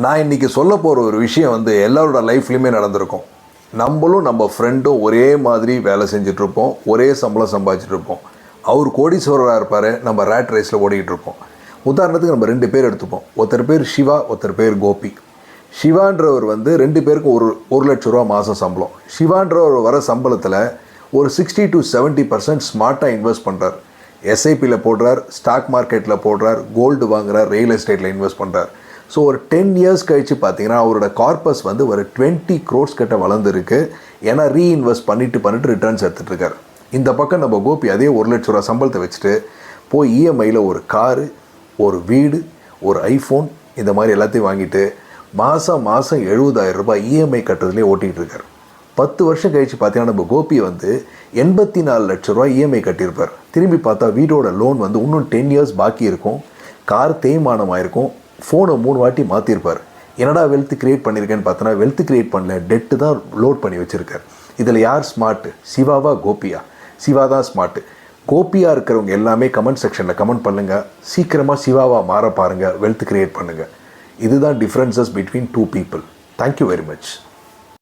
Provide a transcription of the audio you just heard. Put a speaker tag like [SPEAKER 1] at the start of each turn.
[SPEAKER 1] நான் இன்றைக்கி சொல்ல போகிற ஒரு விஷயம் வந்து எல்லாரோட லைஃப்லையுமே நடந்திருக்கும். நம்மளும் நம்ம ஃப்ரெண்டும் ஒரே மாதிரி வேலை செஞ்சிட்ருப்போம், ஒரே சம்பளம் சம்பாதிச்சிட்ருப்போம். அவர் கோடீஸ்வரராக இருப்பார், நம்ம ரேட் ரேஸில் ஓடிக்கிட்டு இருப்போம். உதாரணத்துக்கு நம்ம 2 பேர் எடுத்துப்போம். ஒருத்தர் பேர் சிவா, ஒருத்தர் பேர் கோபி. சிவான்றவர் வந்து 2 பேருக்கும் ஒரு லட்ச ரூபா மாதம் சம்பளம். சிவான்றவர் வர சம்பளத்தில் ஒரு 60 to 70% ஸ்மார்ட்டாக இன்வெஸ்ட் பண்ணுறார். எஸ்ஐபியில் போடுறார், ஸ்டாக் மார்க்கெட்டில் போடுறார், கோல்டு வாங்குறார், ரியல் எஸ்டேட்டில் இன்வெஸ்ட் பண்ணுறார். ஸோ ஒரு 10 years கழித்து பார்த்தீங்கன்னா அவரோட கார்பஸ் வந்து ஒரு 20 crores கிட்ட வளர்ந்துருக்கு. ஏன்னா ரீஇன்வெஸ்ட் பண்ணிட்டு ரிட்டர்ன்ஸ் எடுத்துகிட்ருக்கார். இந்த பக்கம் நம்ம கோபி அதே 1 லட்ச ரூபா சம்பளத்தை வச்சுட்டு போய் இஎம்ஐயில் ஒரு காரு, ஒரு வீடு, ஒரு ஐஃபோன் இந்த மாதிரி எல்லாத்தையும் வாங்கிட்டு மாதம் 70,000 ரூபாய் இஎம்ஐ கட்டுறதுலேயே ஓட்டிகிட்டு இருக்கார். 10 வருஷம் கழித்து பார்த்தீங்கன்னா நம்ம கோபி வந்து 84 லட்ச ரூபா இஎம்ஐ கட்டியிருப்பார். திரும்பி பார்த்தா வீடோட லோன் வந்து இன்னும் 10 years பாக்கி இருக்கும், கார் தேய்மானமாக இருக்கும், ஃபோனை 3 வாட்டி மாற்றிருப்பார். என்னடா வெல்த் கிரியேட் பண்ணியிருக்கேன்னு பார்த்தோன்னா வெல்த் கிரியேட் பண்ணல, டெட்டு தான் லோட் பண்ணி வச்சுருக்கார். இதில் யார் ஸ்மார்ட்டு, சிவாவா கோபியா? சிவா தான் ஸ்மார்ட்டு. கோபியாக இருக்கிறவங்க எல்லாமே கமெண்ட் செக்ஷனில் கமெண்ட் பண்ணுங்கள். சீக்கிரமாக சிவாவாக மாற பாருங்கள், வெல்த் கிரியேட் பண்ணுங்கள். இதுதான் differences between 2 people. Thank you very much.